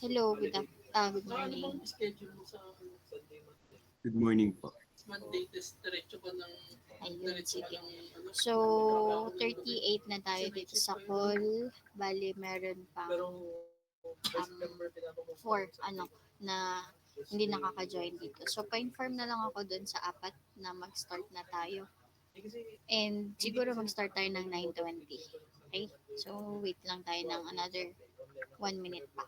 Hello, good morning. Good morning po. Ayun, sige. So, 38 na tayo dito sa call. Bali, meron pang 4, na hindi nakaka-join dito. So, pa-inform na lang ako dun sa apat na mag-start na tayo. And siguro mag-start tayo ng 9:20. Okay? So, wait lang tayo ng another 1 minute pa.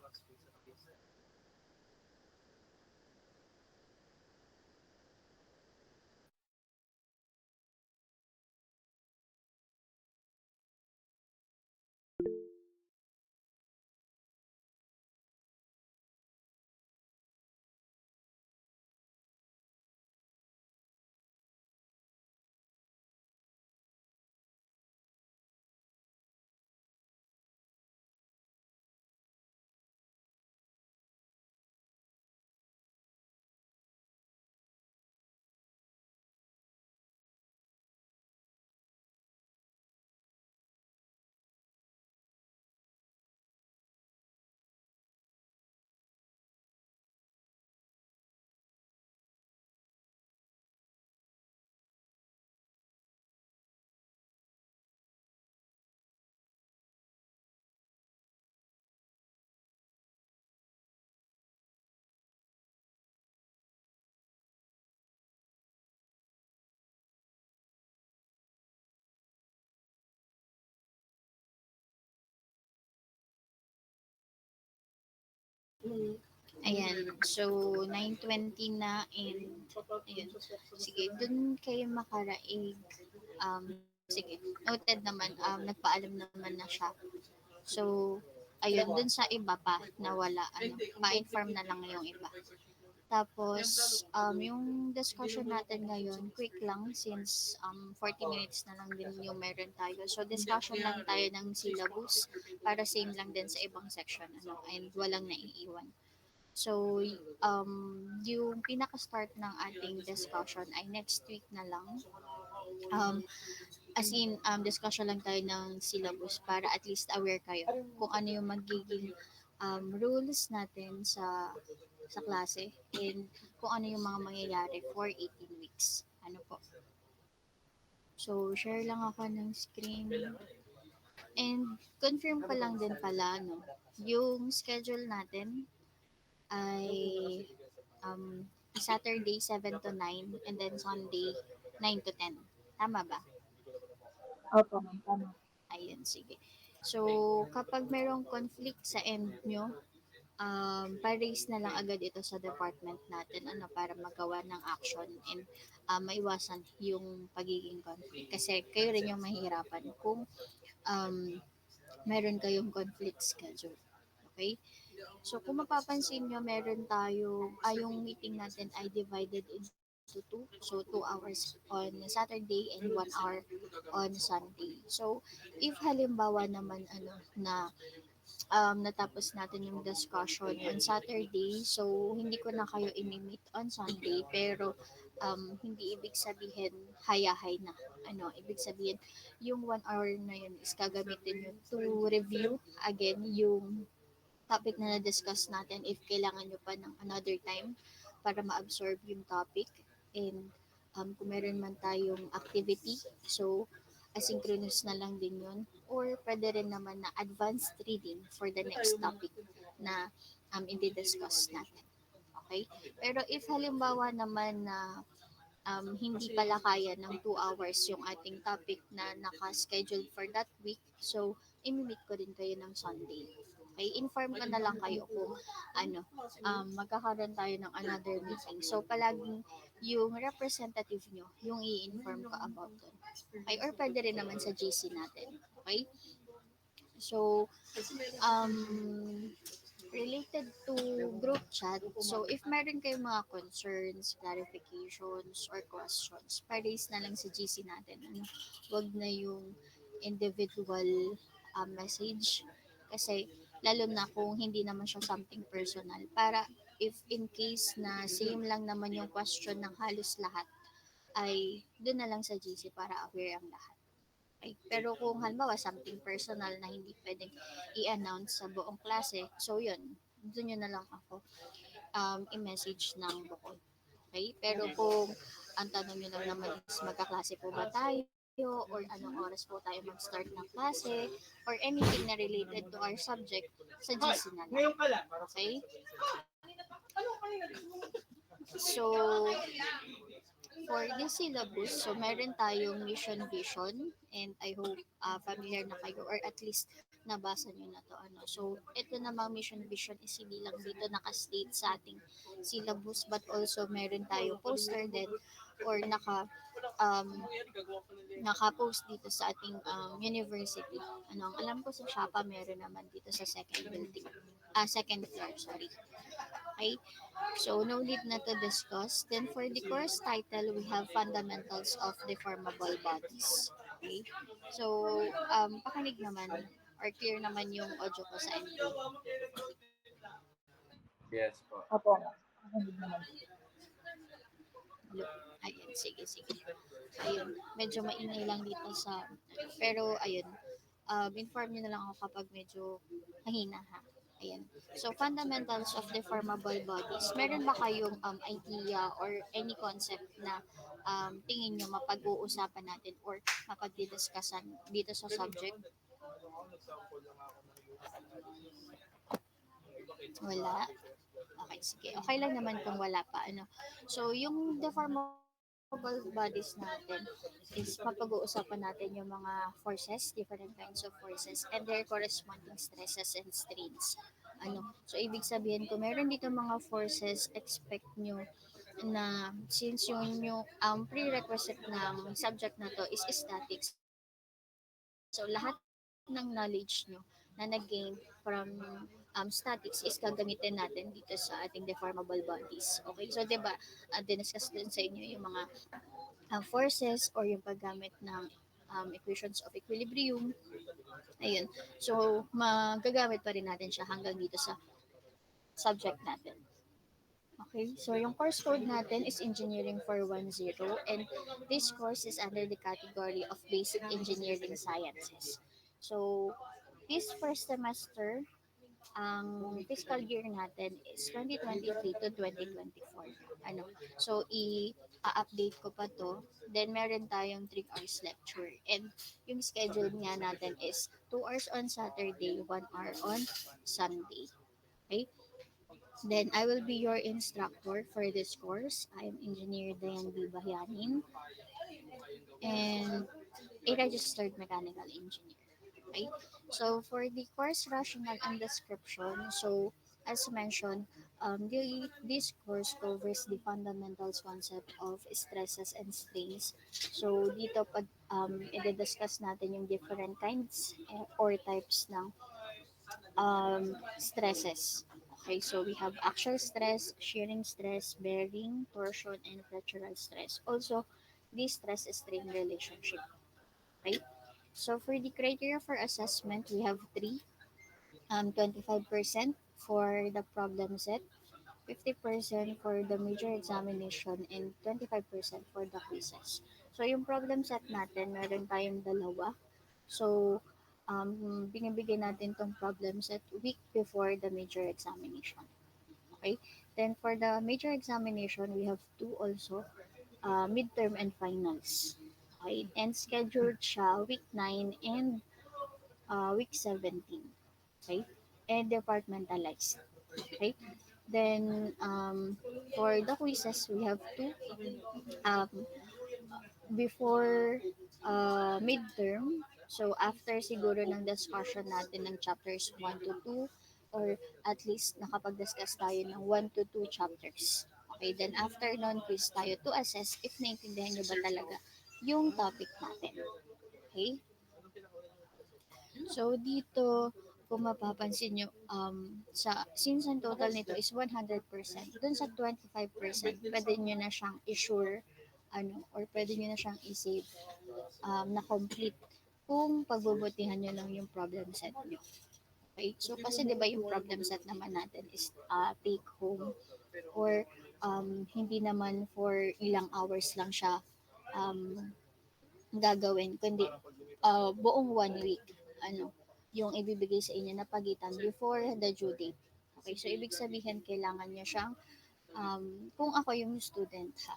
Ayan. So, 9:20 na and ayun. Sige, dun kayo makaraig. Sige, noted naman. Nagpaalam naman na siya. So, ayun, dun sa iba pa na wala, pa-inform na lang yung iba. Tapos, yung discussion natin ngayon, quick lang since 40 minutes na lang din yung meron tayo. So, discussion lang tayo ng syllabus para same lang din sa ibang section and walang naiiwan. So, yung pinaka-start ng ating discussion ay next week na lang. Um, as in, discussion lang tayo ng syllabus para at least aware kayo kung ano yung magiging rules natin sa klase and kung ano yung mga mangyayari for 18 weeks. Ano po? So, share lang ako ng screen. And confirm pa lang din pala, no? Yung schedule natin ay um, Saturday 7 to 9 and then Sunday 9 to 10. Tama ba? Opo, ma'am, tama. Ayun, sige. So, kapag merong conflict sa end nyo, pa-raise na lang agad ito sa department natin para magawa ng action and maiwasan yung pagiging conflict. Kasi kayo rin yung mahihirapan kung um, meron kayong conflict schedule. Okay? So, kung mapapansin nyo, meron tayo, yung meeting natin ay divided into two. So, 2 hours on Saturday and 1 hour on Sunday. So, if halimbawa naman, na natapos natin yung discussion on Saturday, so, hindi ko na kayo inimit on Sunday, pero, hindi ibig sabihin, hayahay na. Ibig sabihin, yung 1 hour na yun is gagamitin nyo to review again yung topic na na-discuss natin if kailangan nyo pa ng another time para ma-absorb yung topic. And kung meron man tayong activity, so asynchronous na lang din yun. Or pwede rin naman na advanced reading for the next topic na i-discuss natin. Okay? Pero if halimbawa naman na hindi pala kaya ng 2 hours yung ating topic na naka-schedule for that week. So, imi-meet ko din kayo ng Sunday. Okay, inform ko na lang kayo kung magkakaroon tayo ng another meeting. So, palaging yung representative nyo, yung i-inform ko about doon. Okay, or pwede rin naman sa GC natin. Okay? So, um, related to group chat, so if meron kayong mga concerns, clarifications, or questions, pa-raise na lang sa GC natin. Wag na yung individual message. Kasi, lalo na kung hindi naman siya something personal. Para if in case na same lang naman yung question ng halos lahat, ay doon na lang sa GC para aware ang lahat. Okay? Pero kung halimbawa something personal na hindi pwedeng i-announce sa buong klase, so yun, doon nyo na lang ako i-message ng bukod. Okay? Pero kung ang tanong nyo lang naman is magkaklase po ba tayo or anong oras po tayo mag-start ng klase or anything na related to our subject, sa GC na lang. Okay? So, for this syllabus, so meron tayong mission vision and I hope familiar na kayo or at least nabasa nyo na to. Ano. So, ito namang mission vision is hindi lang dito nakastate sa ating syllabus but also meron tayong poster din or um, naka-post dito sa ating university. Ano, ang alam ko sa Shapa meron naman dito sa second building. Second floor, sorry. Okay? So, no need na to discuss. Then, for the course title, we have Fundamentals of Deformable Bodies. Okay? So, pakinig naman or clear naman yung audio ko sa end. Yes po. Opo, ma'am. Nakikinig naman. Ayun, sige, sige. Ayun, medyo maingay lang dito sa, pero ayun, inform nyo na lang ako kapag medyo mahina ha. Ayan. So, fundamentals of deformable bodies. Meron ba kayong idea or any concept na tingin nyo mapag-uusapan natin or mapagdidiskussan dito sa subject? Wala. Okay, sige. Okay lang naman kung wala pa. Ano. So, yung deformable bodies natin is mapag-uusapan natin yung mga forces, different kinds of forces, and their corresponding stresses and strains. Ano. So, ibig sabihin, kung meron dito mga forces, expect nyo na since yung prerequisite ng subject na to is statics, so lahat ng knowledge nyo na nag-gain from statics is gagamitin natin dito sa ating deformable bodies. Okay, so 'di ba, diniscuss din sa inyo yung mga forces or yung paggamit ng equations of equilibrium. Ayun. So, magagamit pa rin natin siya hanggang dito sa subject natin. Okay, so yung course code natin is Engineering 410 and this course is under the category of Basic Engineering Sciences. So, this first semester, ang fiscal year natin is 2023 to 2024. Ano, so i-update ko pa to. Then meron tayong 3 hours lecture. And yung schedule nga natin is 2 hours on Saturday, 1 hour on Sunday. Okay? Then I will be your instructor for this course. I am Engineer Dayan B. Bahyanin and a registered mechanical engineer. Okay? So for the course rationale and description, so as mentioned, this course covers the fundamentals concept of stresses and strains. So dito pag i-discuss natin yung different kinds or types ng stresses. Okay, so we have axial stress, shearing stress, bearing, torsion, and fractural stress. Also, the stress-strain relationship. Okay, so for the criteria for assessment, we have three. 25% for the problem set, 50% for the major examination, and 25% for the quizzes. So, yung problem set natin, meron tayong dalawa. So, binibigay natin tong problem set week before the major examination. Okay? Then, for the major examination, we have two also, midterm and finals. Okay? And scheduled siya week 9 and week 17. Okay? And departmentalized. Okay? Then, for the quizzes, we have two. Um, before midterm, so after siguro ng discussion natin ng chapters 1 to 2, or at least nakapag-discuss tayo ng 1 to 2 chapters. Okay, then after nun, quiz tayo to assess if naintindihan nyo ba talaga yung topic natin. Okay? So, dito, kung mapapansin nyo, since ang total nito is 100%, dun sa 25%, pwede nyo na siyang i-sure, or pwede nyo na siyang i-save na complete kung pagbubutihan nyo lang yung problem set nyo. Okay? So, kasi di ba yung problem set naman natin is take home or hindi naman for ilang hours lang siya um, gagawin, kundi buong 1 week, yung ibibigay sa inyo na pagitan before the due date. Okay, so ibig sabihin kailangan niya siyang kung ako yung student ha,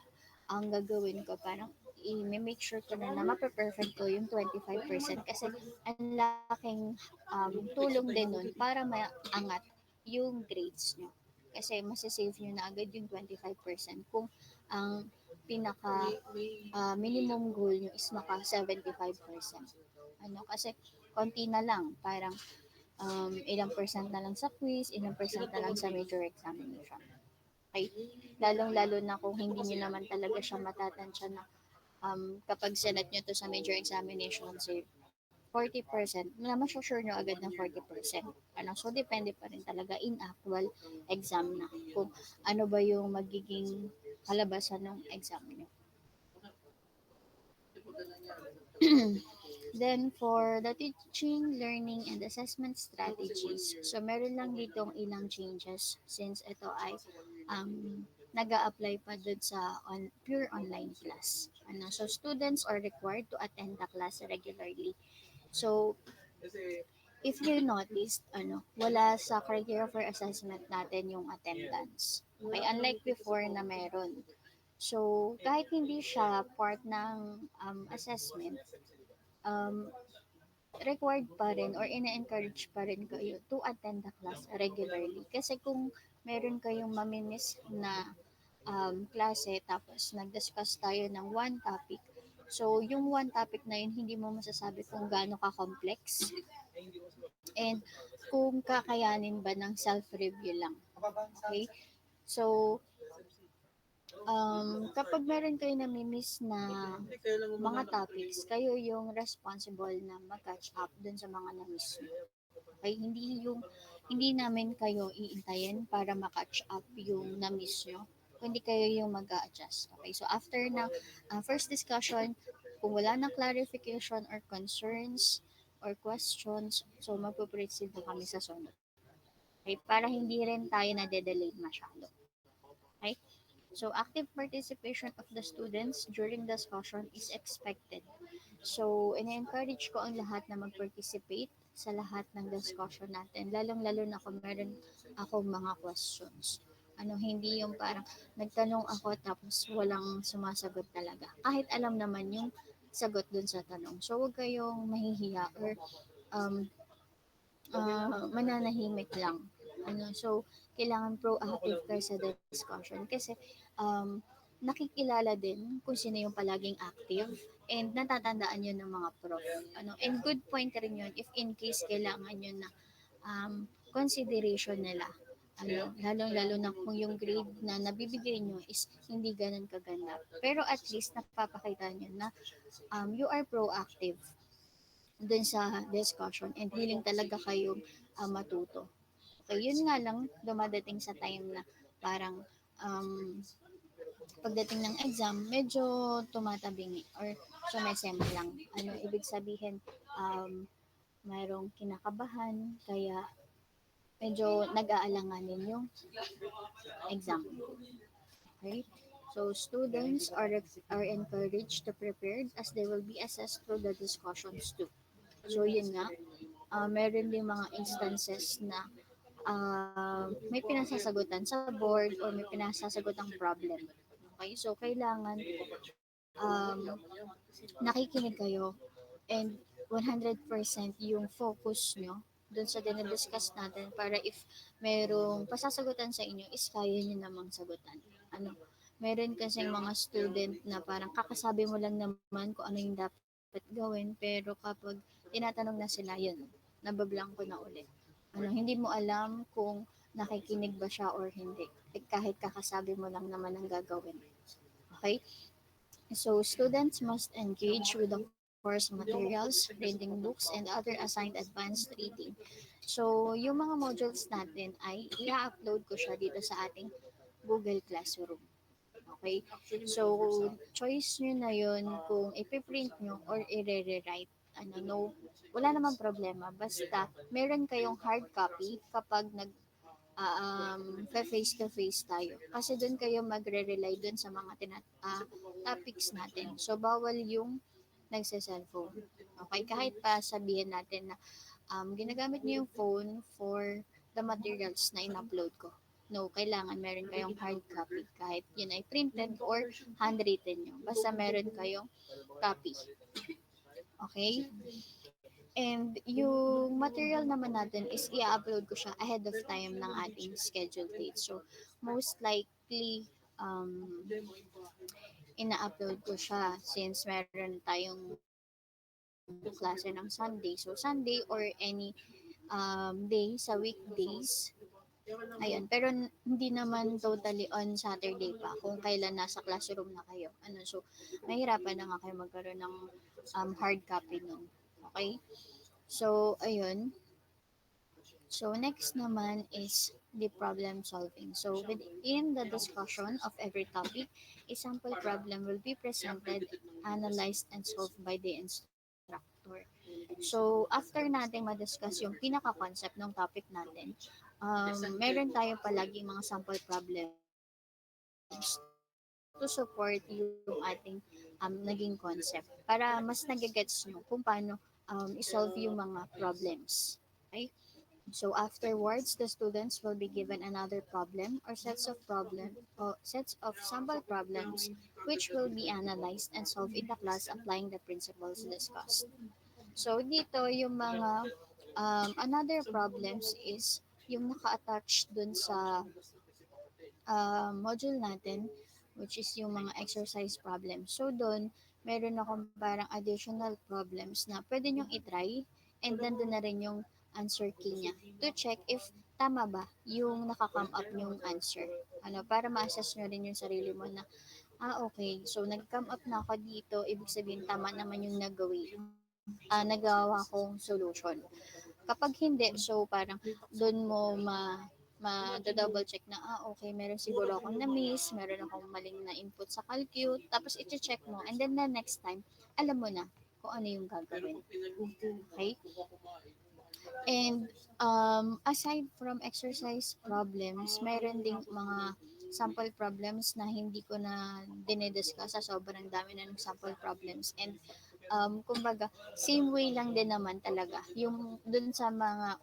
ang gagawin ko parang i-make sure ko na mape-perfect ko yung 25% kasi ang laking tulong din nun para maangat yung grades nyo. Kasi masasave nyo na agad yung 25% kung ang pinaka minimum goal nyo is maka 75%. Kasi konti na lang, parang ilang percent na lang sa quiz, ilang percent na lang sa major examination. Okay? Lalong-lalo na kung hindi nyo naman talaga siya matatansya na kapag sinet nyo to sa major examination, say 40%, na masusure nyo agad na 40%. So, depende pa rin talaga in actual exam na kung ano ba yung magiging kalabasan ng exam nyo. Then, for the teaching, learning, and assessment strategies, so meron lang ditong ilang changes since ito ay nag apply pa dun sa pure online class. So, students are required to attend the class regularly. So, if you noticed, wala sa criteria for assessment natin yung attendance. Okay, unlike before na meron. So, kahit hindi siya part ng assessment, um, required pa rin or ina-encourage pa rin kayo to attend the class regularly. Kasi kung meron kayong mamimiss na klase tapos nag-discuss tayo ng one topic, so yung one topic na yun hindi mo masasabi kung gaano ka-complex and kung kakayanin ba ng self-review lang. Okay? So, kapag meron kayo namimiss na mga topics, kayo yung responsible na mag-catch up dun sa mga na-miss nyo. Okay? Hindi namin kayo iintayin para ma-catch up yung na-miss nyo, kundi kayo yung mag-a-adjust. Okay? So, after na first discussion, kung wala na clarification or concerns or questions, so magpo-proceed na kami sa sunod. Okay? Para hindi rin tayo na-delay masyado. Okay? So, active participation of the students during discussion is expected. So, ina-encourage ko ang lahat na mag-participate sa lahat ng discussion natin. Lalong-lalo na kung meron akong mga questions. Hindi yung parang nagtanong ako tapos walang sumasagot talaga. Kahit alam naman yung sagot dun sa tanong. So, huwag kayong mahihiya or um, mananahimik lang. So, kailangan proactive kayo sa discussion kasi nakikilala din kung sino yung palaging active and natatandaan yun ng mga prof. And good point rin yun if in case kailangan yun na consideration nila. Lalong-lalo na kung yung grade na nabibigay nyo is hindi ganun kaganda. Pero at least napapakita nyo na you are proactive dun sa discussion and willing talaga kayong matuto. Okay, yun nga lang dumadating sa time na parang pagdating ng exam, medyo tumatabingi or sumesema lang. Ibig sabihin, mayroong kinakabahan, kaya medyo nag-aalanganin yung exam. Okay? So, students are encouraged to prepare as they will be assessed through the discussions too. So, yun nga, meron din mga instances na may pinasasagutan sa board or may pinasasagutan problem. Okay? So, kailangan nakikinig kayo and 100% yung focus nyo dun sa dinadiscuss natin para if merong pasasagutan sa inyo is kaya nyo namang sagutan. Meron kasing mga student na parang kakasabi mo lang naman kung ano yung dapat gawin pero kapag tinatanong na sila yun, nabablanko na ulit. Hindi mo alam kung nakikinig ba siya or hindi. Kahit kakasabi mo lang naman ang gagawin. Okay? So, students must engage with the course materials, reading books, and other assigned advanced reading. So, yung mga modules natin ay i-upload ko siya dito sa ating Google Classroom. Okay? So, choice nyo na yun kung ipiprint nyo or i-rewrite. No, wala namang problema. Basta, meron kayong hard copy kapag face to face tayo. Kasi doon kayo magre-rely doon sa mga topics natin. So, bawal yung nagsa-cellphone. Okay? Kahit pa sabihin natin na ginagamit niyo yung phone for the materials na in-upload ko. No, kailangan meron kayong hard copy kahit yun ay printed or handwritten nyo. Basta meron kayong copy. Okay? And yung material naman natin is i-upload ko siya ahead of time ng ating scheduled date. So, most likely, ina-upload ko siya since meron tayong klase ng Sunday. So, Sunday or any day sa weekdays. Ayun, pero hindi naman totally on Saturday pa kung kailan nasa classroom na kayo. So, mahirapan na nga kayo magkaroon ng hard copy nun. Okay? So, ayun. So, next naman is the problem solving. So, within the discussion of every topic, a sample problem will be presented, analyzed, and solved by the instructor. So, after natin ma-discuss yung pinaka-concept ng topic natin, meron tayo palagi mga sample problems to support yung ating naging concept para mas nagigets nyo kung paano isolve yung mga problems. Okay? So afterwards, the students will be given another problem or sets of sample problems which will be analyzed and solved in the class applying the principles discussed. So dito yung mga another problems is yung naka-attach dun sa module natin which is yung mga exercise problems. So doon, meron akong parang additional problems na pwede nyong itry and nandun na rin yung answer key niya to check if tama ba yung nakakome up yung answer. Para ma-assess nyo rin yung sarili mo na, okay, so nag-come up na ako dito, ibig sabihin tama naman yung nagawa kong solution. Kapag hindi, so parang doon mo ma-double check na, okay, meron siguro akong na-miss, meron akong maling na input sa calcute, tapos i-check mo, and then the next time, alam mo na kung ano yung gagawin. Okay? And aside from exercise problems, meron ding mga sample problems na hindi ko na dinidiscuss sa sobrang dami na ng sample problems. And kumbaga, same way lang din naman talaga yung dun sa mga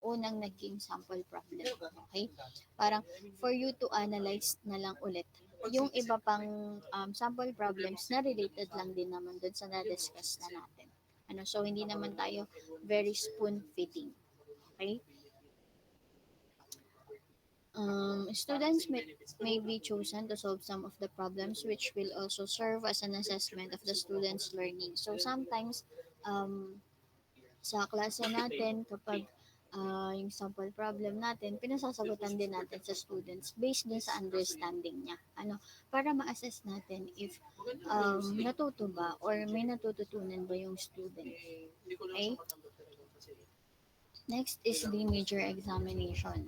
unang naging sample problem. Okay? Parang for you to analyze na lang ulit yung iba pang sample problems na related lang din naman dun sa na-discuss na natin. So hindi naman tayo very spoon feeding. Okay? Students may be chosen to solve some of the problems which will also serve as an assessment of the students' learning. So sometimes, sa klase natin, kapag yung sample problem natin, pinasasagutan din natin sa students based din sa understanding niya. Para ma-assess natin if natuto ba or may natututunan ba yung student. Okay? Next is the major examination.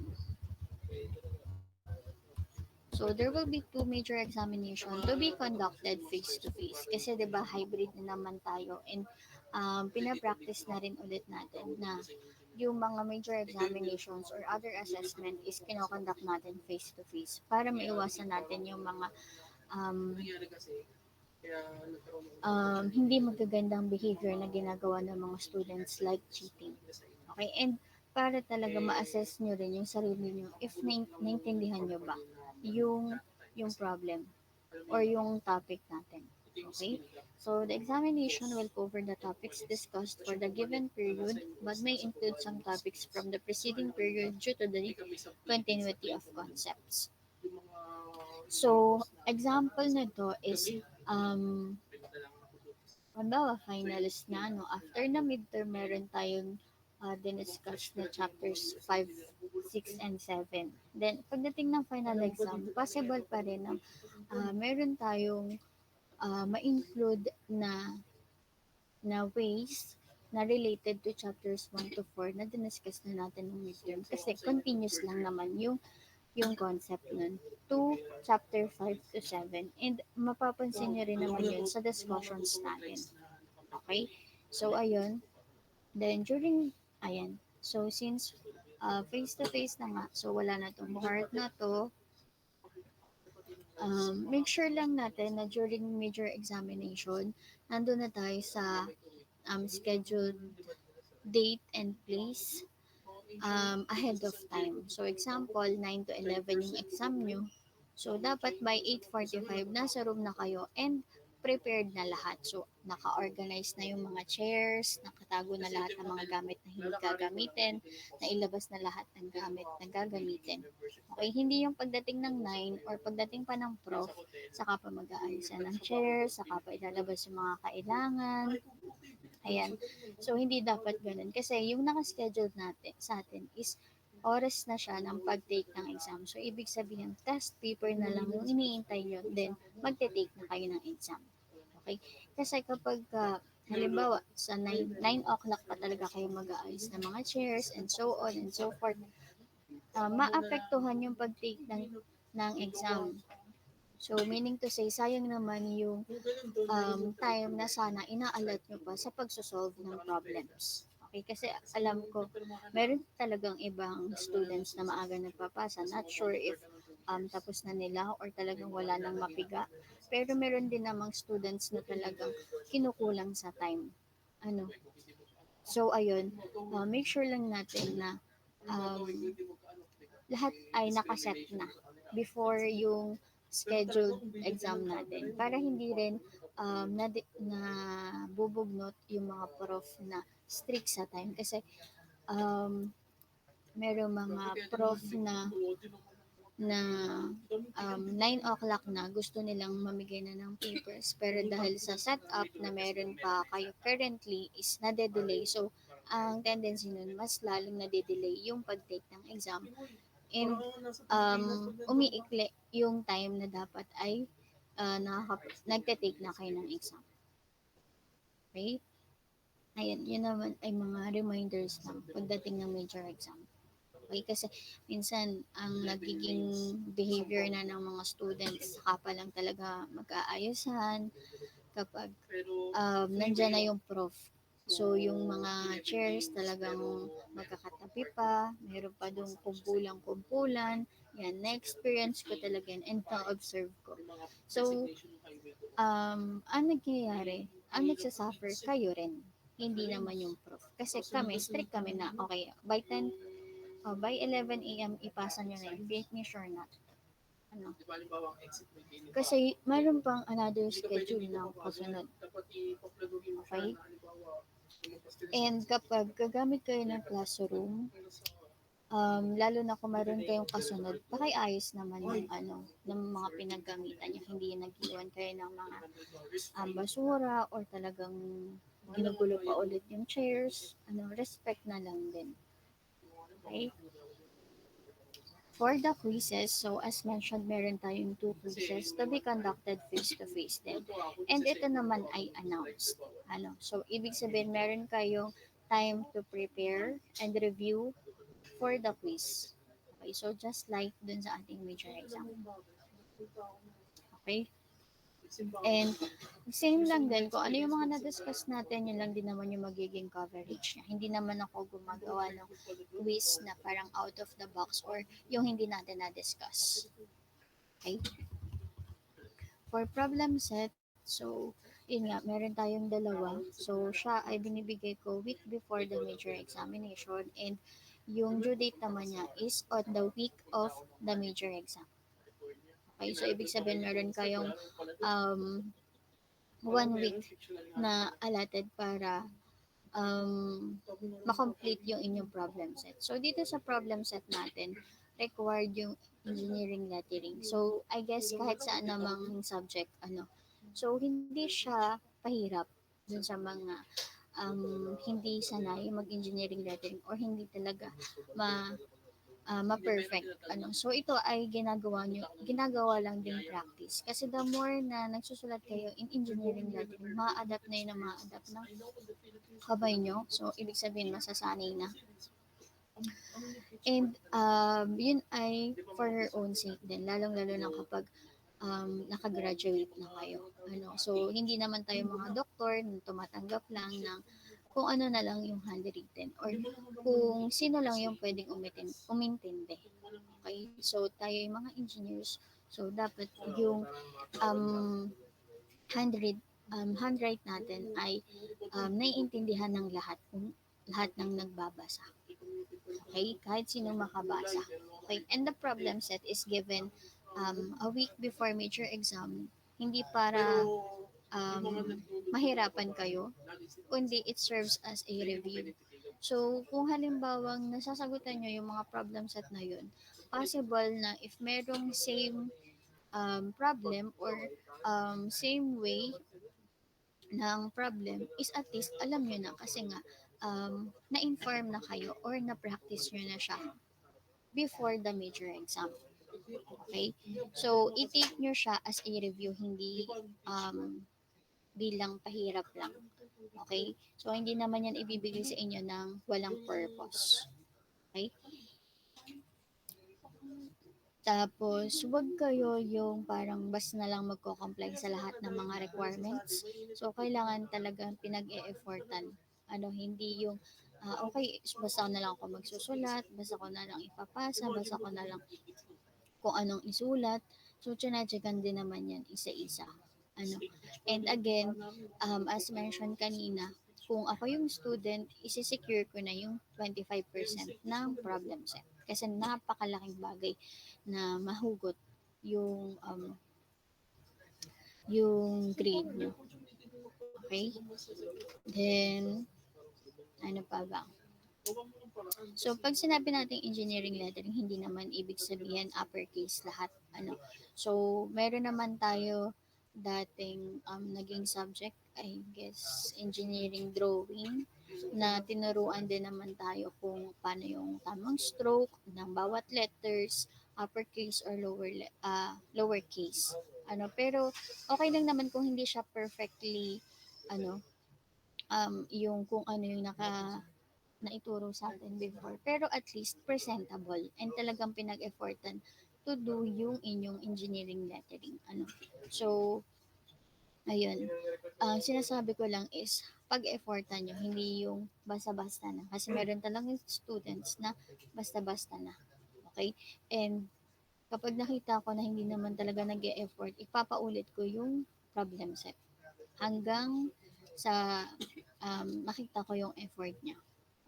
So there will be two major examination to be conducted face-to-face. Kasi 'di ba hybrid na naman tayo and pina-practice na rin ulit natin na yung mga major examinations or other assessment is kinokonduct natin face-to-face para maiwasan natin yung mga um, hindi magagandang behavior na ginagawa ng mga students like cheating. Okay? And para talaga ma-assess nyo rin yung sarili nyo if naintindihan nyo ba yung yung problem or yung topic natin. Okay? So, the examination will cover the topics discussed for the given period but may include some topics from the preceding period due to the continuity of concepts. So, example nito is halimbawa, finalist na, after na midterm, meron tayong diniscuss na chapters 5, 6, and 7. Then, pagdating ng final exam, possible pa rin na meron tayong ma-include na ways na related to chapters 1 to 4 na diniscuss na natin ng midterm. Kasi continuous lang naman yung concept nun to chapter 5 to 7. And mapapansin nyo rin naman yun sa discussions natin. Okay? So, ayun. Then, ayan. So, since face-to-face na nga, so wala na tong part na to, make sure lang natin na during major examination, nandun na tayo sa scheduled date and place ahead of time. So example, 9 to 11 yung exam nyo. So dapat by 8:45 nasa room na kayo and prepared na lahat. So naka-organize na yung mga chairs, nakatago na lahat ng mga gamit na hindi gagamitin, nailabas na lahat ng gamit na gagamitin. Okay, hindi yung pagdating ng 9 or pagdating pa ng prof, saka pa mag-aayos ng chairs, saka pa ilalabas yung mga kailangan. Ayan. So, hindi dapat ganun. Kasi yung nakaschedule natin sa atin is oras na siya ng pag-take ng exam. So, ibig sabihin, test paper na lang yung iniintay nyo, then magte-take na kayo ng exam. Okay? Kasi kapag, halimbawa, sa 9 o'clock pa talaga kayo mag-aayos ng mga chairs and so on and so forth, maapektuhan yung pag-take ng exam. So, meaning to say, sayang naman yung time na sana ina-allot nyo pa sa pagsosolve ng problems. Okay, kasi alam ko, meron talagang ibang students na maaga nagpapasa. Not sure if tapos na nila or talagang wala nang mapiga. Pero meron din namang students na talagang kinukulang sa time. Ano? So, ayun, make sure lang natin na um, lahat ay nakaset na before yung scheduled exam natin para hindi rin na bubugnot yung mga prof na strict sa time kasi um, merong mga prof na 9 o'clock na gusto nilang mamigay na ng papers pero dahil sa setup na meron pa kayo currently is nade-delay so ang tendency nun mas lalong nade-delay yung pag-take ng exam and umiikli yung time na dapat ay nagte-take na kayo ng exam. Okay? Ayan, yun naman ay mga reminders lang pagdating ng major exam. Okay, kasi minsan ang nagiging behavior na ng mga students, saka pa lang talaga mag-aayusan kapag nandyan na yung prof. So, yung mga chairs talagang magkakatabi pa, mayroon pa dong kumpulang-kumpulan. Yan, na-experience ko talaga yan and na-observe ko. So, ang nangyayari, ang nagsasuffer kayo rin, hindi naman yung prof. Kasi kami, strict kami na, okay, by 11 a.m. ipasa nyo na yun, make me sure na. Ano? Kasi mayroon pang another schedule na kasunod. Okay? And kapag gagamit kayo ng classroom, lalo na kung mayroon kayong kasunod, pakiayos naman yung ng mga pinaggamitan nyo. Hindi nag-iwan kayo ng mga basura or talagang ginugulo pa ulit yung chairs. Respect na lang din. Okay? For the quizzes, so as mentioned, meron tayong 2 quizzes to be conducted face-to-face din. And ito naman ay announced. So, ibig sabihin, meron kayong time to prepare and review for the quiz. Okay, so just like dun sa ating major exam. Okay? And same lang din kung ano yung mga na-discuss natin, yun lang din naman yung magiging coverage niya. Hindi naman ako gumagawa ng quiz na parang out of the box or yung hindi natin na-discuss. Okay? For problem set, so yun nga, meron tayong dalawa. So siya ay binibigay ko week before the major examination and yung due date naman niya is on the week of the major exam. Okay, so ibig sabihin meron kayong um, 1 week na allotted para makomplete yung inyong problem set. So, dito sa problem set natin, required yung engineering lettering. So, I guess kahit saan namang subject, So, hindi siya pahirap dun sa mga hindi sanay mag-engineering lettering or hindi talaga ma-perfect. So ito ay ginagawa lang din practice. Kasi the more na nagsusulat kayo in engineering lettering, ma-adapt na yun na ma-adapt ng kamay nyo. So ibig sabihin masasanay na. And yun ay for your own sake din, lalong-lalo na kapag nakagraduate na kayo. So hindi naman tayo mga doktor na tumatanggap lang ng kung ano na lang yung handwritten or kung sino lang yung pwedeng umintindi. Okay? So, tayo yung mga engineers. So, dapat yung um, handwrite natin ay naiintindihan ng lahat ng nagbabasa. Okay? Kahit sino makabasa. Okay? And the problem set is given a week before major exam, hindi para mahirapan kayo, kundi it serves as a review. So, kung halimbawang nasasagutan nyo yung mga problem set na yun, possible na if merong same problem or same way ng problem is at least alam nyo na kasi nga na-inform na kayo or na-practice nyo na siya before the major exam. Okay? So, i-take nyo siya as a review, hindi bilang pahirap lang. Okay? So, hindi naman yan ibibigay sa inyo ng walang purpose. Okay? Tapos, huwag kayo yung parang bas na lang magko-comply sa lahat ng mga requirements. So, kailangan talagang pinag-e-effortan. Hindi yung, okay, basta ko na lang ako magsusulat, basta ko na lang ipapasa, basta ko na lang kung anong isulat. So, tsinatsagan din naman yan isa-isa. Ano. And again, as mentioned kanina, kung ako yung student, isi-secure ko na yung 25% ng problem set. Kasi napakalaking bagay na mahugot yung yung grade nyo. Okay? Then, ano pa ba? So, pag sinabi natin engineering lettering, hindi naman ibig sabihin uppercase lahat. So, meron naman tayo dating naging subject, I guess, engineering drawing, na tinuruan din naman tayo kung paano yung tamang stroke ng bawat letters, uppercase or lower case. Pero okay lang naman kung hindi siya perfectly ano, yung kung ano yung na ituro sa atin before. Pero at least presentable and talagang pinag-effortan to do yung inyong engineering lettering. So, ayun. Ang sinasabi ko lang is pag-effortan nyo, hindi yung basta-basta na. Kasi meron talagang students na basta-basta na. Okay? And kapag nakita ko na hindi naman talaga nag-e-effort, ipapaulit ko yung problem set hanggang sa makita ko yung effort niya.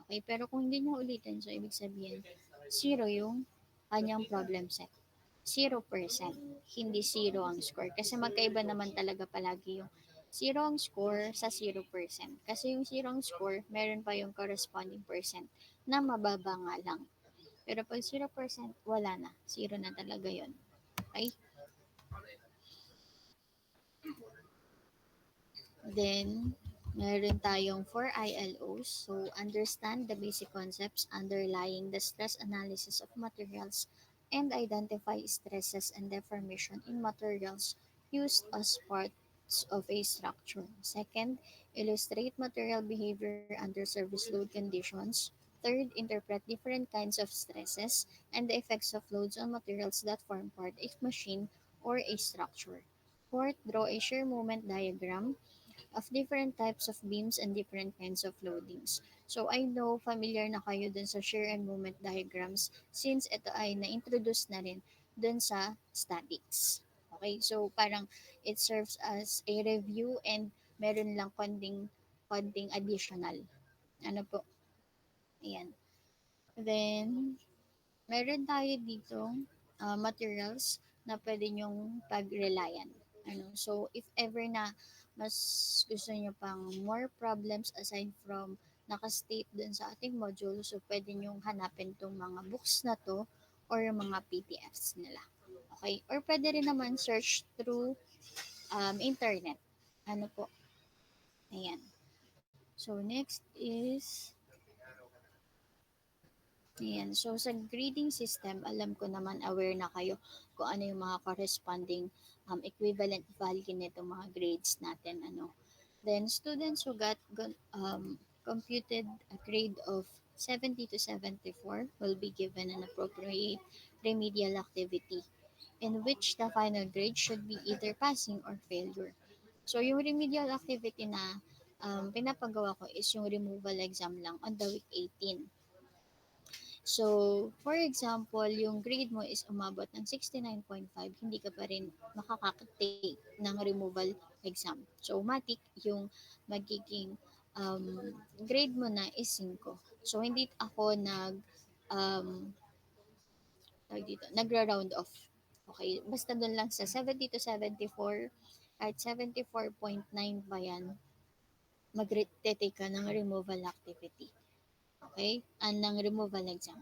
Okay? Pero kung hindi niya ulitin, so ibig sabihin, zero yung kanyang problem set. 0%. Hindi zero ang score. Kasi magkaiba naman talaga palagi yung zero ang score sa 0%. Kasi yung zero ang score, meron pa yung corresponding percent na mababa nga lang. Pero pag 0%, wala na. Zero na talaga yon. Okay? Then, meron tayong 4 ILOs. So, understand the basic concepts underlying the stress analysis of materials and identify stresses and deformation in materials used as parts of a structure. Second, illustrate material behavior under service load conditions. Third, interpret different kinds of stresses and the effects of loads on materials that form part of machine or a structure. Fourth, draw a shear moment diagram of different types of beams and different kinds of loadings. So I know familiar na kayo dun sa shear and moment diagrams since ito ay na-introduce na rin dun sa statics. Okay, so parang it serves as a review and meron lang konting additional. Ano po? Ayan. Then, meron tayo dito materials na pwede nyong pag-relyan. So, if ever na mas gusto nyo pang more problems aside from nakastate dun sa ating module, so pwede nyong hanapin tong mga books na to or mga PDFs nila. Okay? Or pwede rin naman search through internet. Ano po? Ayan. So, next is Ayan. So, sa grading system, alam ko naman aware na kayo kung ano yung mga corresponding equivalent value nito mga grades natin. Then, students who computed a grade of 70 to 74 will be given an appropriate remedial activity in which the final grade should be either passing or failure. So, yung remedial activity na pinapagawa ko is yung removal exam lang on the week 18. So, for example, yung grade mo is umabot ng 69.5, hindi ka pa rin makaka-take ng removal exam. So, matik yung magiging grade mo na is 5. So, hindi ako um, tawag dito, nagra-round off. Okay, basta doon lang sa 70 to 74, at 74.9 pa yan, mag-take ka ng removal activity. Okay? Ng removal exam.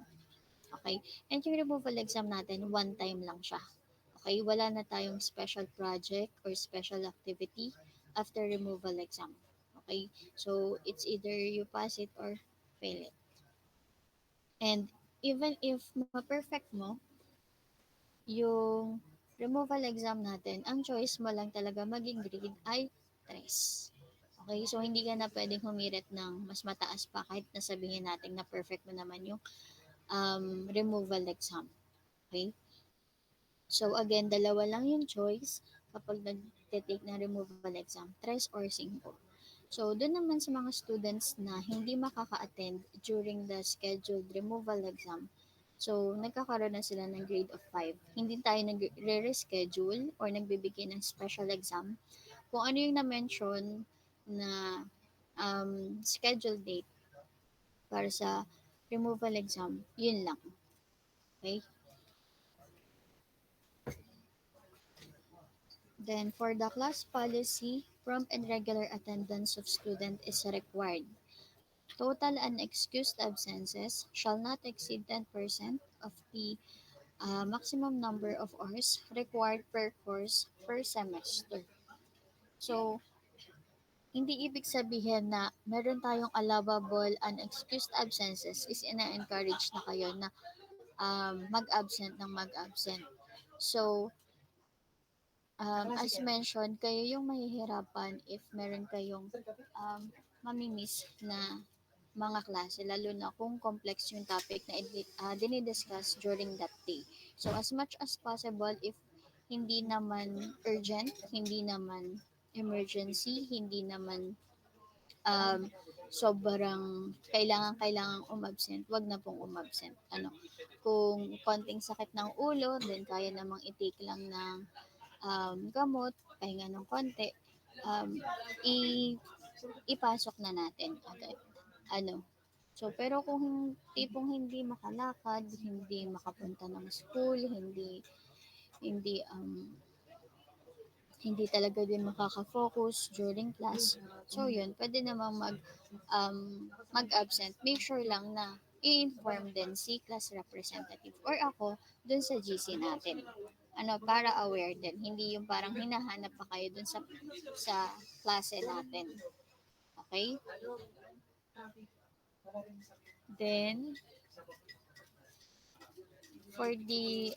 Okay? And yung removal exam natin, one time lang siya. Okay? Wala na tayong special project or special activity after removal exam. Okay? So, it's either you pass it or fail it. And even if ma-perfect mo yung removal exam natin, ang choice mo lang talaga maging grade ay 3. Okay? So, hindi ka na pwedeng humirit ng mas mataas pa kahit nasabihin natin na perfect mo naman yung removal exam. Okay? So, again, dalawa lang yung choice kapag nag-take ng removal exam, 3 or 5. So, doon naman sa mga students na hindi makaka-attend during the scheduled removal exam, so, nagkakaroon na sila ng grade of 5. Hindi tayo nagre-reschedule or nagbibigay ng special exam. Kung ano yung na-mention na scheduled date para sa removal exam, yun lang. Okay? Then, for the class policy, prompt and regular attendance of student is required. Total unexcused absences shall not exceed 10% of the maximum number of hours required per course per semester. So, hindi ibig sabihin na meron tayong allowable unexcused absences is ina-encourage na kayo na mag-absent ng mag-absent. So, as mentioned, kayo yung mahihirapan if meron kayong um, mamimiss na mga klase, lalo na kung complex yung topic na dinidiscuss during that day. So, as much as possible, if hindi naman urgent, hindi naman emergency, hindi naman um, sobrang kailangan umabsent, wag na pong umabsent. Kung konting sakit ng ulo, then kaya namang i-take lang ng gamot, pahinga ng konti, um, i- ipasok na natin agad. Ano, so, pero kung tipong hindi makalakad, hindi makapunta ng school, hindi hindi talaga din makaka-focus during class. So, yun, pwede namang mag-absent. Make sure lang na i-inform din si class representative or ako dun sa GC natin. Para aware din. Hindi yung parang hinahanap pa kayo dun sa klase natin. Okay? Then, for the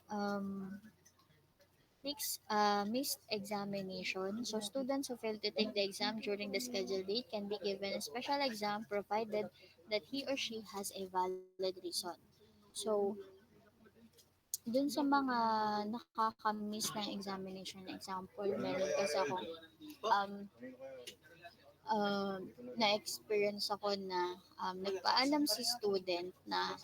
next, missed examination. So, students who fail to take the exam during the scheduled date can be given a special exam provided that he or she has a valid reason. So, dun sa mga nakaka-miss ng examination, example, meron kasi akong um, na-experience ako na nagpaalam si student na,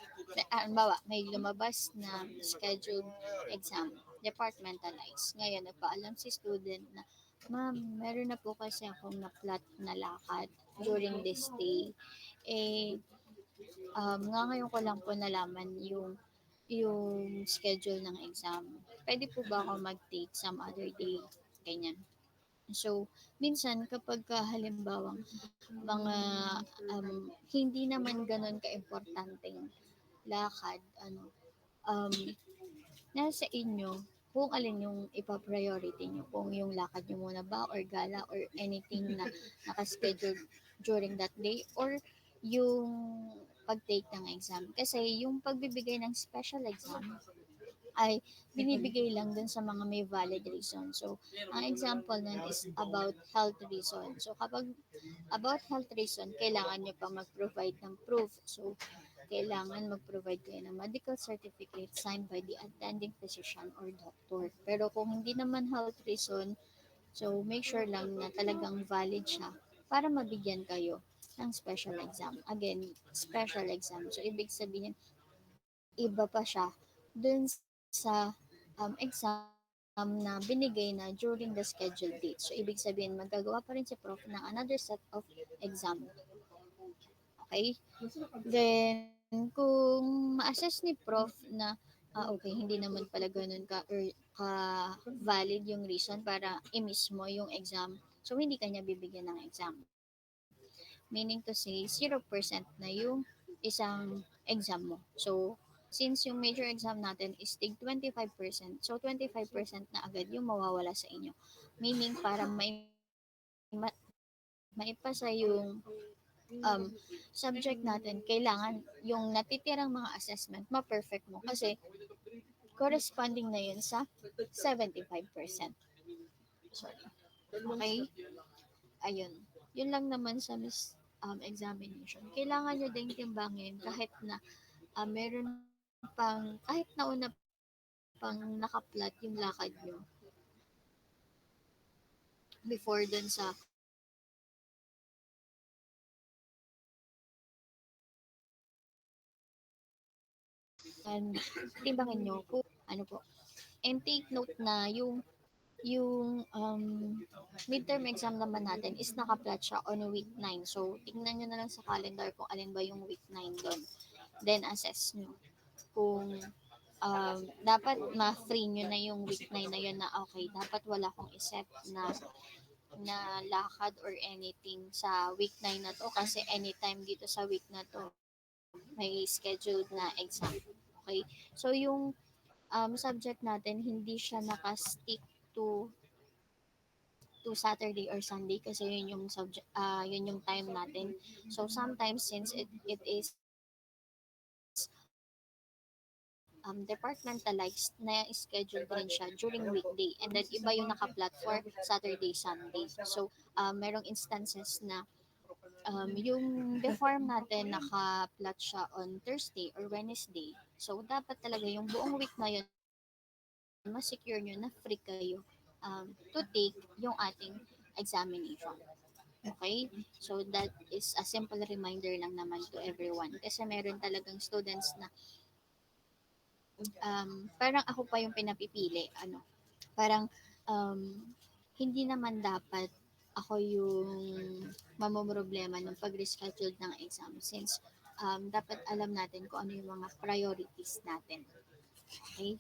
bawa, may lumabas na scheduled exam, departmentalized. Ngayon, nagpaalam si student na, ma'am, meron na po kasi akong na-plot na lakad during this day. Nga ngayon ko lang po nalaman yung schedule ng exam. Pwede po ba ako mag-take some other day? Ganyan. So, minsan kapag halimbawa mga hindi naman ganun kaimportanteng lakad, um, nasa inyo kung alin yung ipa-priority nyo. Kung yung lakad nyo muna ba or gala or anything na nakaschedule during that day or yung pag-take ng exam. Kasi yung pagbibigay ng special exam ay binibigay lang dun sa mga may valid reason. So, ang example nun is about health reason. So, kapag about health reason, kailangan nyo pa mag-provide ng proof. So, kailangan mag-provide kayo ng medical certificate signed by the attending physician or doctor. Pero kung hindi naman health reason, so make sure lang na talagang valid siya para mabigyan kayo ng special exam. Again, special exam. So, ibig sabihin, iba pa siya dun sa exam na binigay na during the scheduled date. So, ibig sabihin, magagawa pa rin si prof ng another set of exam. Okay? Then, kung ma-assess ni prof na, okay, hindi naman pala gano'n ka or ka-valid yung reason para i-miss mo yung exam, so hindi ka niya bibigyan ng exam. Meaning to say, 0% na yung isang exam mo. So, since yung major exam natin is tig 25%, so 25% na agad yung mawawala sa inyo. Meaning, para maipasa yung subject natin, kailangan yung natitirang mga assessment, ma-perfect mo. Kasi, corresponding na yun sa 75%. Sorry. Okay? Ayun. Yun lang naman sa examination. Kailangan nyo din timbangin kahit na meron kahit nauna pang nakaplat yung lakad nyo before dun sa and timbangin nyo kung ano po. And take note na yung midterm exam naman natin is nakaplat siya on week 9. So, tingnan nyo na lang sa calendar kung alin ba yung week 9 doon. Then, assess nyo kung dapat ma-free nyo na yung week 9 na yun na okay, dapat wala akong iset na lakad or anything sa week 9 na to kasi anytime dito sa week na to may scheduled na exam. Okay? So, yung subject natin, hindi siya nakastick to Saturday or Sunday kasi yun yung subject yun yung time natin. So sometimes since it is departmentalized na schedule din siya during weekday and then iba yung naka-plot for Saturday, Sunday. So merong instances na yung deform natin naka-plot siya on Thursday or Wednesday. So dapat talaga yung buong week na yun ma-secure nyo na free kayo to take yung ating examination. Okay? So that is a simple reminder lang naman to everyone. Kasi meron talagang students na parang ako pa yung pinapipili. Ano, parang um, hindi naman dapat ako yung mamomroblema ng pag-reschedule ng exam since dapat alam natin kung ano yung mga priorities natin. Okay?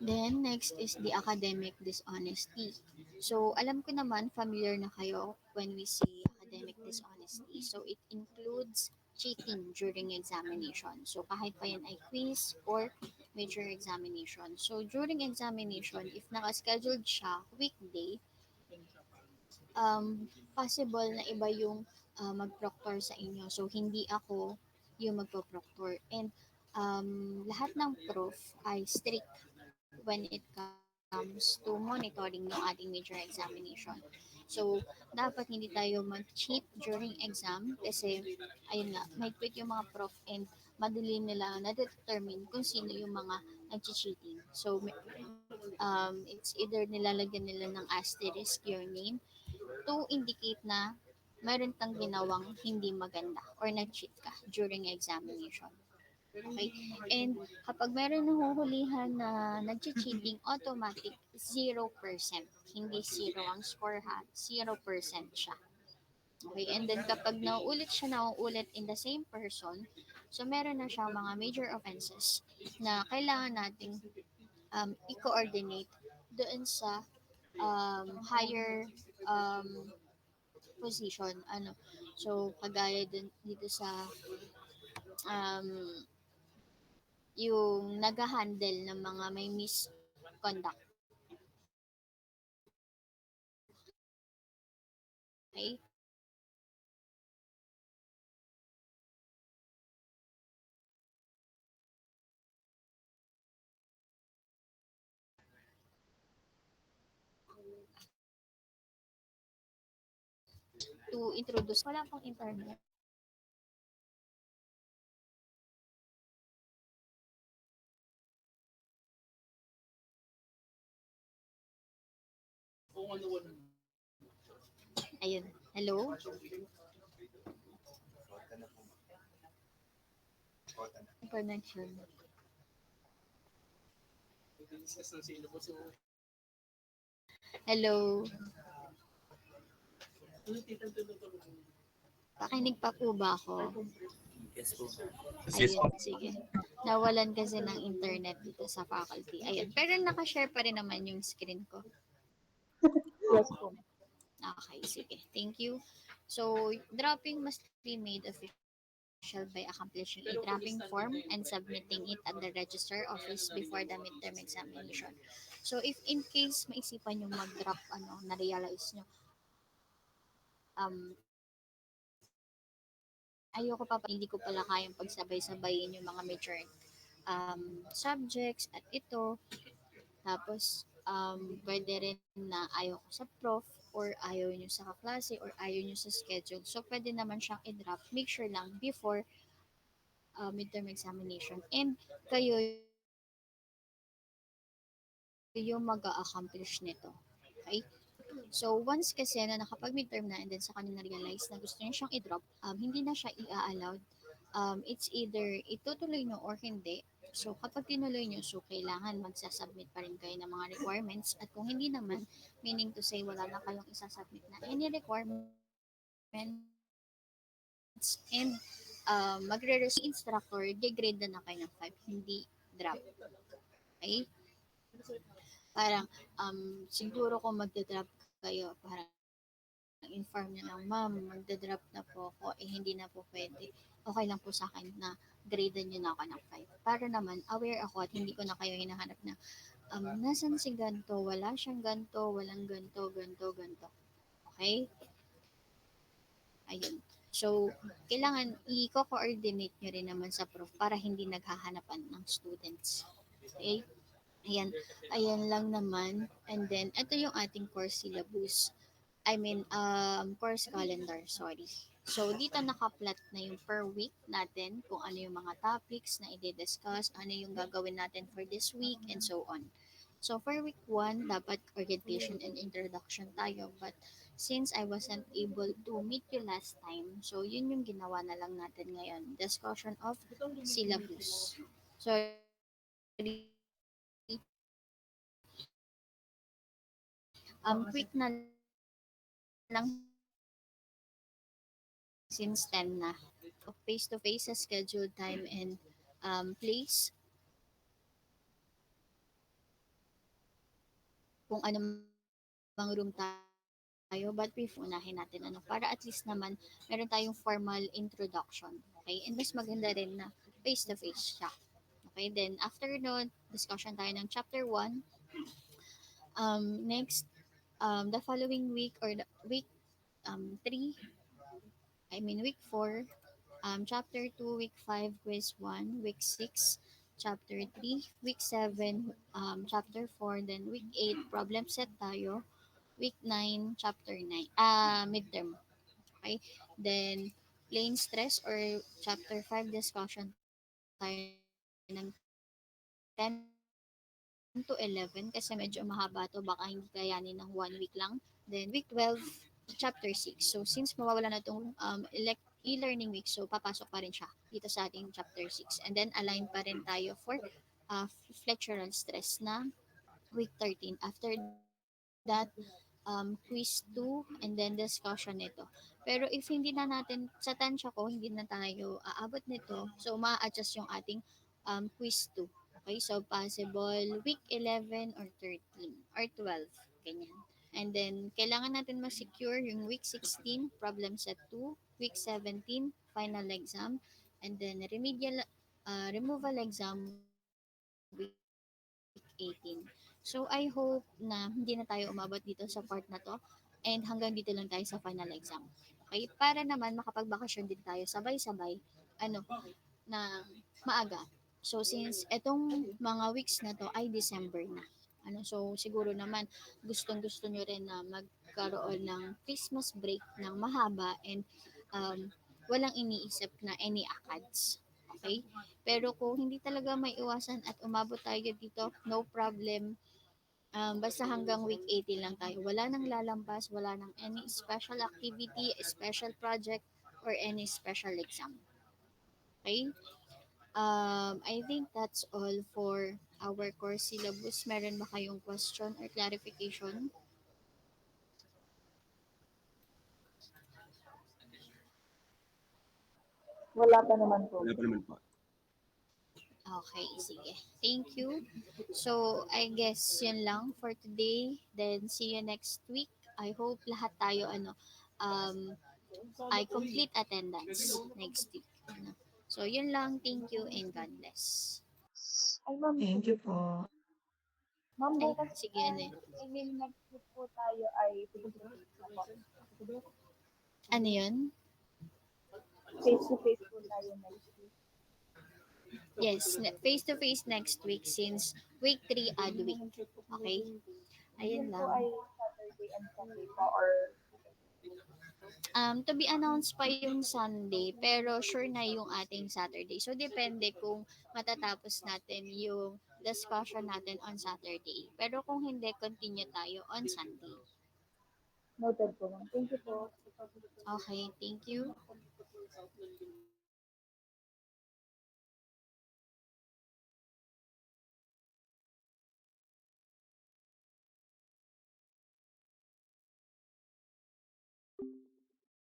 Then, next is the academic dishonesty. So, alam ko naman, familiar na kayo when we say academic dishonesty. So, it includes cheating during examination. So, kahit pa yan ay quiz or major examination. So, during examination, if naka-scheduled siya weekday, possible na iba yung mag-proctor sa inyo. So, hindi ako yung magpo-proctor. And lahat ng prof ay strict when it comes to monitoring ng ating major examination. So, dapat hindi tayo mag-cheat during exam kasi, ayun nga, may quit yung mga prof and madali nila na-determine kung sino yung mga nag-cheating. So, it's either nilalagyan nila ng asterisk your name to indicate na meron kang ginawang hindi maganda or nag-cheat ka during examination. Okay? And kapag meron nahuhulihan na nag-cheating, automatic 0%. Hindi 0 ang score ha, 0% siya. Okay, and then kapag nauulit in the same person, so meron na siyang mga major offenses na kailangan nating i-coordinate doon sa higher position. Ano, so kagaya dito sa um, yung nag-handle ng mga may misconduct. Okay? To introduce, wala pong internet. Ayun. Hello? Connection. Hello? Pakinig pa po ba ako? Yes po, ma'am. Yes, yes, Ayun, sige. Nawalan kasi ng internet dito sa faculty. Ayun. Pero nakashare pa rin naman yung screen ko. yes po. Okay, sige. Thank you. So, dropping must be made official by accomplishing a dropping form and submitting it at the register office before the midterm examination. So, if in case maisipan yung mag-drop, na-realize nyo, ayoko pa, hindi ko pala kayang pagsabay-sabayin yung mga major subjects at ito. Tapos, pwede rin na ayaw ko sa prof or ayaw nyo sa kaklase or ayaw nyo sa schedule. So, pwede naman siyang i-drop. Make sure lang before midterm examination. And kayo yung mag-a-accomplish nito. Okay? So, once kasi na nakapag-midterm na and then sa kanila na-realize na gusto niya siyang i-drop, hindi na siya i-allowed. It's either itutuloy nyo or hindi. So, kapag tinuloy nyo, so kailangan magsasubmit pa rin kayo ng mga requirements. At kung hindi naman, meaning to say wala na kayong isasubmit na any requirements and magre-resume instructor, gigrade na kayo ng 5, hindi drop. Okay? Parang, siguro kung magda-drop kayo, parang inform nyo lang, ma'am, magda-drop na po ako, hindi na po pwede. Okay lang po sa akin na gradean nyo na ako ng 5. Para naman, aware ako at hindi ko na kayo hinahanap na, nasan si ganto, wala siyang ganto, walang ganto, ganto, ganto. Okay? Ayun. So, kailangan i-coordinate nyo rin naman sa prof para hindi naghahanapan ng students. Okay? Ayan, ayan lang naman. And then, ito yung ating course syllabus. Course calendar, sorry. So, dito nakaplat na yung per week natin, kung ano yung mga topics na i-discuss, ano yung gagawin natin for this week, and so on. So, for week 1, dapat orientation and introduction tayo. But, since I wasn't able to meet you last time, so yun yung ginawa na lang natin ngayon. Discussion of syllabus. Sorry, quick na lang since 10 na. Face-to-face sa scheduled time and place. Kung ano mang room tayo, but before unahin natin para at least naman meron tayong formal introduction. Okay? And mas maganda rin na face-to-face siya. Okay? Then, after nun, discussion tayo ng chapter 1. Next, the following week or the week 3, week 4, chapter 2, week 5, quiz 1, week 6, chapter 3, week 7, chapter 4, then week 8, problem set tayo, week 9, chapter 9, midterm. Okay? Then, plain stress or chapter 5, discussion tayo ng 10 to 11 kasi medyo mahaba to, baka hindi kayanin ng 1 week lang. Then, week 12, chapter 6. So, since mawawala na itong e-learning week, so papasok pa rin siya dito sa ating chapter 6. And then, align pa rin tayo for flexural stress na week 13. After that, quiz 2, and then discussion nito. Pero if hindi na natin, sa tansya ko, hindi na tayo aabot nito, so ma-adjust yung ating quiz 2. Okay, so possible week 11 or 13 or 12, ganyan. And then, kailangan natin ma-secure yung week 16, problem set 2, week 17, final exam, and then removal exam week 18. So, I hope na hindi na tayo umabot dito sa part na to and hanggang dito lang tayo sa final exam. Okay? Para naman makapagbakasyon din tayo sabay-sabay, na maaga. So, since etong mga weeks na to ay December na. So, siguro naman gustong-gusto nyo rin na magkaroon ng Christmas break ng mahaba and um, walang iniisip na any ACADS. Okay? Pero kung hindi talaga may iwasan at umabot tayo dito, no problem. Basta hanggang week 18 lang tayo. Wala nang lalampas, wala nang any special activity, special project, or any special exam. Okay? I think that's all for our course syllabus. Meron ba kayong question or clarification? Wala pa naman po. Wala pa naman po. Okay, sige. Thank you. So, I guess yun lang for today. Then, see you next week. I hope lahat tayo, um, ay complete attendance next week. Ano. So, yun lang. Thank you and God bless. Ay, ma'am. Thank you po. Ma'am, Ay, bukas sige, ano yun? I mean, next week po tayo ay face-to-face na po. Ano yun? Face-to-face po tayo next week. Yes, face-to-face next week since week 3 odd week. Okay? Ayun Yun po ay lang. Saturday and Sunday po or To be announced pa yung Sunday, pero sure na yung ating Saturday. So, depende kung matatapos natin yung discussion natin on Saturday. Pero kung hindi, continue tayo on Sunday. noted po, ma'am. Thank you po. Okay, thank you.